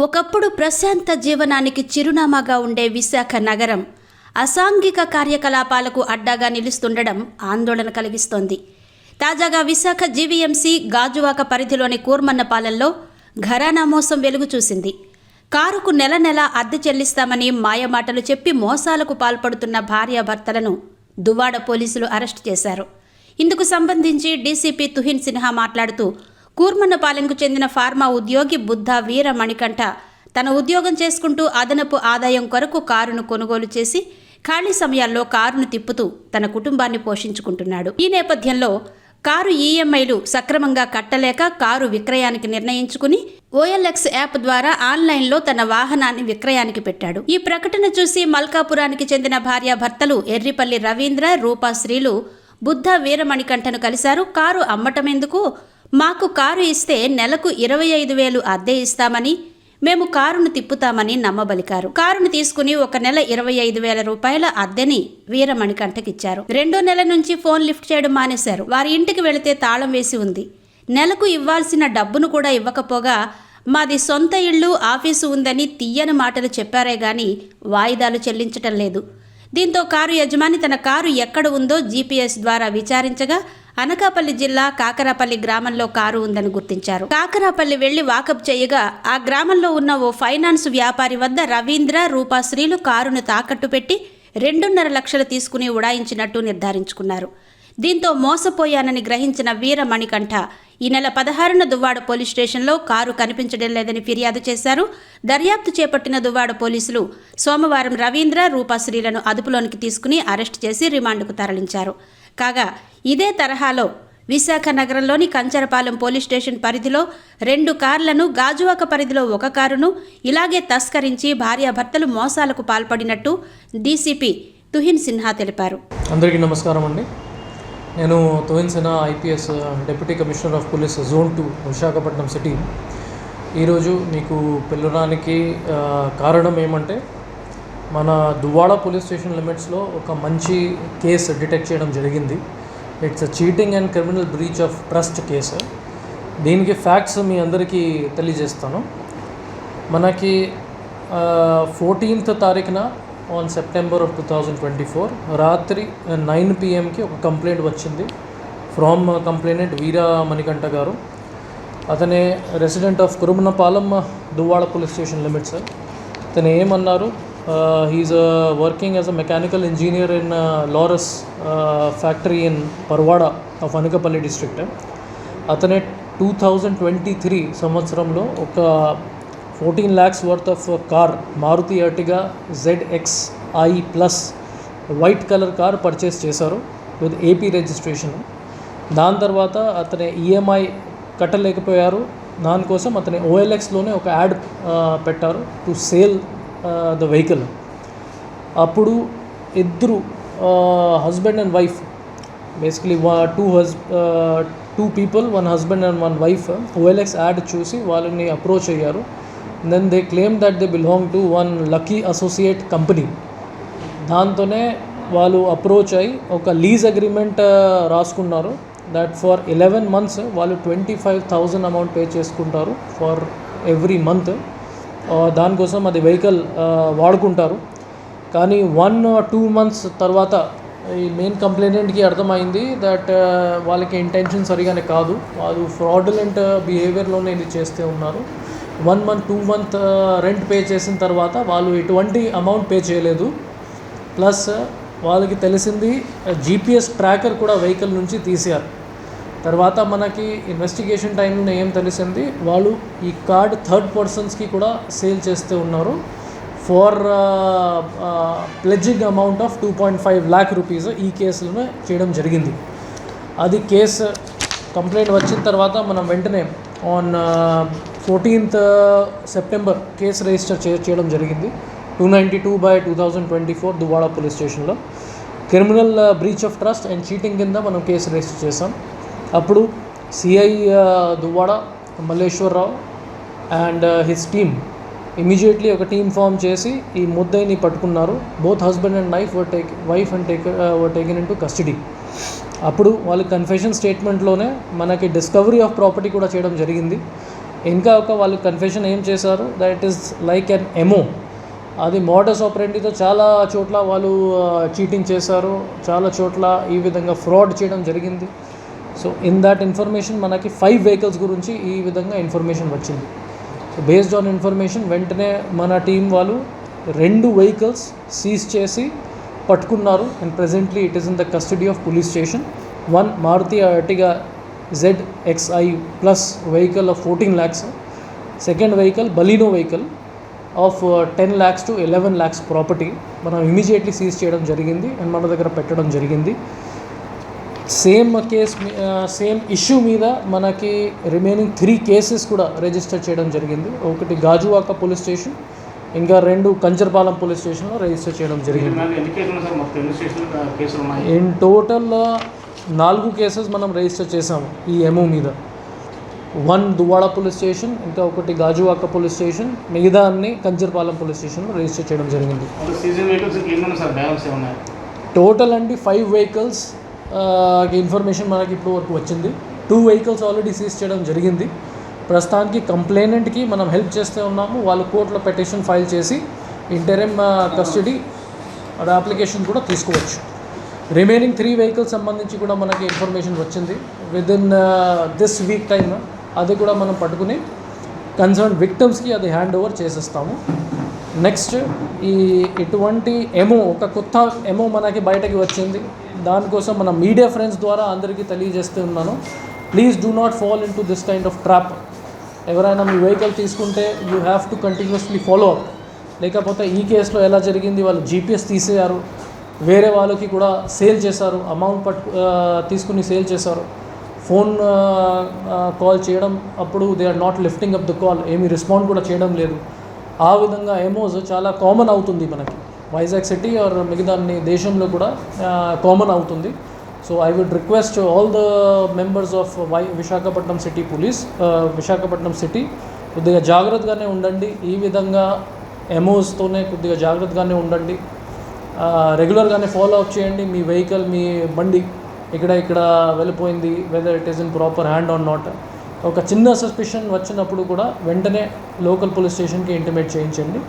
ఒకప్పుడు ప్రశాంత జీవనానికి చిరునామాగా ఉండే విశాఖ నగరం అసాంఘిక కార్యకలాపాలకు అడ్డాగా నిలుస్తుండడం ఆందోళన కలిగిస్తోంది. తాజాగా విశాఖ జీవీఎంసీ గాజువాక పరిధిలోని కూర్మన్నపాలెంలో ఘరానా మోసం వెలుగు చూసింది. కారుకు నెల నెల అద్దె చెల్లిస్తామని మాయమాటలు చెప్పి మోసాలకు పాల్పడుతున్న భార్యాభర్తలను దువ్వాడ పోలీసులు అరెస్టు చేశారు. ఇందుకు సంబంధించి డీసీపీ తుహిన్ సిన్హా మాట్లాడుతూ, కూర్మన్నపాలెంకు చెందిన ఫార్మా ఉద్యోగి బుద్ధ వీర మణికంఠ తన ఉద్యోగం చేసుకుంటూ అదనపు ఆదాయం కొరకు కారును కొనుగోలు చేసి ఖాళీ సమయాల్లో కారును తిప్పుతూ తన కుటుంబాన్ని పోషించుకుంటున్నాడు. ఈ నేపథ్యంలో కారు ఈఎంఐలు సక్రమంగా కట్టలేక కారు విక్రయానికి నిర్ణయించుకుని OLX యాప్ ద్వారా ఆన్లైన్లో తన వాహనాన్ని విక్రయానికి పెట్టాడు. ఈ ప్రకటన చూసి మల్కాపురానికి చెందిన భార్యాభర్తలు ఎర్రిపల్లి రవీంద్ర, రూపాశ్రీలు బుద్ధ వీరమణికంఠను కలిశారు. కారు అమ్మటమెందుకు, మాకు కారు ఇస్తే నెలకు 25,000 అద్దె ఇస్తామని, మేము కారును తిప్పుతామని నమ్మబలికారు. కారును తీసుకుని ఒక నెల 25,000 రూపాయల అద్దెని వీరమణికంఠకిచ్చారు. 2వ నెల నుంచి ఫోన్ లిఫ్ట్ చేయడం మానేశారు. వారి ఇంటికి వెళితే తాళం వేసి ఉంది. నెలకు ఇవ్వాల్సిన డబ్బును కూడా ఇవ్వకపోగా మాది సొంత ఇళ్ళు, ఆఫీసు ఉందని తీయని మాటలు చెప్పారే గాని వాయిదాలు చెల్లించటం లేదు. దీంతో కారు యజమాని తన కారు ఎక్కడ ఉందో GPS ద్వారా విచారించగా అనకాపల్లి జిల్లా కాకరాపల్లి గ్రామంలో కారు ఉందని గుర్తించారు. కాకరాపల్లి వెళ్లి వాకప్ చేయగా ఆ గ్రామంలో ఉన్న ఓ ఫైనాన్స్ వ్యాపారి వద్ద రవీంద్ర, రూపాశ్రీలు కారును తాకట్టు పెట్టి 2.5 లక్షలు తీసుకుని ఉడాయించినట్టు నిర్ధారించుకున్నారు. దీంతో మోసపోయానని గ్రహించిన వీరమణికంఠ ఈ నెల 16న దువ్వాడ పోలీస్ స్టేషన్లో కారు కనిపించడం లేదని ఫిర్యాదు చేశారు. దర్యాప్తు చేపట్టిన దువ్వాడ పోలీసులు సోమవారం రవీంద్ర, రూపాశ్రీలను అదుపులోనికి తీసుకుని అరెస్టు చేసి రిమాండ్కు తరలించారు. కాగా ఇదే తరహాలో విశాఖ నగరంలోని కంచరపాలెం పోలీస్ స్టేషన్ పరిధిలో 2 కార్లను, గాజువాక పరిధిలో 1 కారును ఇలాగే తస్కరించి భార్యాభర్తలు మోసాలకు పాల్పడినట్టు డీసీపీ తుహిన్ సిన్హా తెలిపారు. అందరికీ నమస్కారం అండి. నేను Tuhin Sinha, IPS deputy commissioner of police zone 2 Visakhapatnam city. ఈరోజు మీకు పిలవడానికి కారణం ఏమంటే, మన దువ్వాడ పోలీస్ స్టేషన్ లిమిట్స్లో ఒక మంచి కేసు డిటెక్ట్ చేయడం జరిగింది. It's a cheating and criminal breach of trust case. దీనికి ఫ్యాక్ట్స్ మీ అందరికీ తెలియజేస్తాను. మనకి 14th తారీఖున ఆన్ సెప్టెంబర్ ఆఫ్ 2024 రాత్రి 9 PM ఒక కంప్లైంట్ వచ్చింది ఫ్రమ్ కంప్లైనెంట్ వీర మణికంఠ గారు. అతనే resident of Kurumannapalem, Duvvada police station limits. అతను ఏమన్నారు, he's working as a mechanical engineer in Loris factory in Parwada of Anakapalli district. అతనే 2023 సంవత్సరంలో ఒక 14 lakhs worth of car Maruti Ertiga ZXi plus white colour car purchase చేశారు with AP registration. దాని తర్వాత అతనే EMI కట్టలేకపోయారు. దానికోసం అతని OLXలోనే ఒక యాడ్ పెట్టారు టు సేల్ ద వెహికల్. అప్పుడు ఇద్దరు husband and wife, basically two people, 1 husband and 1 wife, OLX ad చూసి వాళ్ళని అప్రోచ్ అయ్యారు. Then they claim that they belong to 1 lucky associate company. దాంతోనే వాళ్ళు అప్రోచ్ అయ్యి ఒక లీజ్ అగ్రిమెంట్ రాసుకున్నారు. దట్ ఫర్ 11 months వాళ్ళు 25,000 అమౌంట్ పే చేసుకుంటారు ఫర్ ఎవ్రీ మంత్. దానికోసం అది వెహికల్ వాడుకుంటారు. కానీ 1 or 2 months తర్వాత ఈ మెయిన్ కంప్లైనెంట్కి అర్థమైంది దట్ వాళ్ళకి ఇంటెన్షన్ సరిగానే కాదు, వాళ్ళు ఫ్రాడులెంట్ బిహేవియర్లోనే ఇది చేస్తూ ఉన్నారు. 1 month 2 month రెంట్ పే చేసిన తర్వాత వాళ్ళు ఎటువంటి అమౌంట్ పే చేయలేదు. ప్లస్ వాళ్ళకి తెలిసింది GPS ట్రాకర్ కూడా వెహికల్ నుంచి తీసారు. తర్వాత మనకి ఇన్వెస్టిగేషన్ టైంలో ఏం తెలిసింది, వాళ్ళు ఈ కార్డ్ థర్డ్ పర్సన్స్కి కూడా సేల్ చేస్తూ ఉన్నారు for pledging amount of 2.5 lakh rupees. ఈ కేసులను చేయడం జరిగింది. అది కేసు కంప్లైంట్ వచ్చిన తర్వాత మనం వెంటనే on 14th September case register చేయడం జరిగింది 292/2024 దువ్వాడ పోలీస్ స్టేషన్లో. Criminal breach of trust and cheating కింద మనం కేసు రిజిస్టర్ చేసాం. అప్పుడు CI Duvvada Malleswararao and his team immediately ఒక టీమ్ ఫామ్ చేసి ఈ ముద్దాయిని పట్టుకున్నారు. Both husband and wife and taken into custody. అప్పుడు వాళ్ళ కన్ఫెషన్ స్టేట్మెంట్లోనే మనకి డిస్కవరీ ఆఫ్ ప్రాపర్టీ కూడా చేయడం జరిగింది. ఇంకా వాళ్ళు కన్ఫెషన్ ఏం చేశారు, దట్ ఈస్ లైక్ అన్ ఎమో. అది మోడస్ ఆపరెండితో చాలా చోట్ల వాళ్ళు చీటింగ్ చేశారు, చాలా చోట్ల ఈ విధంగా ఫ్రాడ్ చేయడం జరిగింది. సో ఇన్ దట్ ఇన్ఫర్మేషన్ మనకి 5 వెహికల్స్ గురించి ఈ విధంగా ఇన్ఫర్మేషన్ వచ్చింది. సో బేస్డ్ ఆన్ ఇన్ఫర్మేషన్ వెంటనే మన టీం వాళ్ళు 2 వెహికల్స్ సీజ్ చేసి పట్టుకున్నారు. And presently it is in the custody of police station. 1 Maruti Ertiga ZXi plus vehicle of 14 lakhs. Second vehicle Baleno vehicle of 10 lakhs to 11 lakhs property మనం immediately seize చేయడం జరిగింది and మన దగ్గర పెట్టడం జరిగింది. సేమ్ ఇష్యూ మీద మనకి రిమైనింగ్ 3 కేసెస్ కూడా రిజిస్టర్ చేయడం జరిగింది. ఒకటి గాజువాక పోలీస్ స్టేషన్, ఇంకా 2 కంచర్పాలెం పోలీస్ స్టేషన్లో రిజిస్టర్ చేయడం జరిగింది. ఇన్ టోటల్ 4 కేసెస్ మనం రిజిస్టర్ చేసాము ఈ ఎమో మీద. 1 దువ్వాడ పోలీస్ స్టేషన్, ఇంకా ఒకటి గాజువాక పోలీస్ స్టేషన్, మిగతా అన్ని కంచర్పాలెం పోలీస్ స్టేషన్లో రిజిస్టర్ చేయడం జరిగింది. టోటల్ అండి 5 వెహికల్స్ ఇన్ఫర్మేషన్ మనకి ఇప్పుడు వరకు వచ్చింది. 2 వెహికల్స్ ఆల్రెడీ సీజ్ చేయడం జరిగింది. ప్రస్తుతానికి కంప్లైనెంట్కి మనం హెల్ప్ చేస్తూ ఉన్నాము. వాళ్ళు కోర్టులో పిటిషన్ ఫైల్ చేసి ఇంటరిమ్ కస్టడీ అప్లికేషన్ కూడా తీసుకోవచ్చు. రిమైనింగ్ 3 వెహికల్స్ సంబంధించి కూడా మనకి ఇన్ఫర్మేషన్ వచ్చింది. విదిన్ దిస్ వీక్ టైమ్ అది కూడా మనం పట్టుకుని కన్సర్న్ విక్టమ్స్కి అది హ్యాండ్ ఓవర్ చేసేస్తాము. నెక్స్ట్ ఇటువంటి ఎమో, ఒక కొత్త ఎమో మనకి బయటకి వచ్చింది. దానికోసం మన మీడియా ఫ్రెండ్స్ ద్వారా అందరికీ తెలియజేస్తూ ఉన్నాను, please do not fall in to this kind of trap. ఎవరైనా మీ వెహికల్ తీసుకుంటే you have to continuously follow up. లేకపోతే ఈ కేసులో ఎలా జరిగింది, వాళ్ళు GPS తీసేయారు, వేరే వాళ్ళకి కూడా సేల్ చేశారు, అమౌంట్ తీసుకుని సేల్ చేశారు. ఫోన్ కాల్ చేయడం అప్పుడు they are not lifting up the call, ఏమీ రెస్పాండ్ కూడా చేయడం లేదు. ఆ విధంగా ఎమోస్ చాలా కామన్ అవుతుంది మనకి వైజాగ్ సిటీ ఆర్ మిగతా దేశంలో కూడా కామన్ అవుతుంది. So I would request all the members of Visakhapatnam city police, Visakhapatnam city కొద్దిగా జాగ్రత్తగానే ఉండండి. ఈ విధంగా ఎమోస్తోనే కొద్దిగా జాగ్రత్తగానే ఉండండి. రెగ్యులర్గానే ఫాలో అప్ చేయండి. మీ వెహికల్, మీ బండి ఇక్కడ వెళ్ళిపోయింది, whether it is in proper hand or not. ఒక చిన్న సస్పిషన్ వచ్చినప్పుడు కూడా వెంటనే లోకల్ పోలీస్ స్టేషన్కి ఇంటిమేట్ చేయించండి.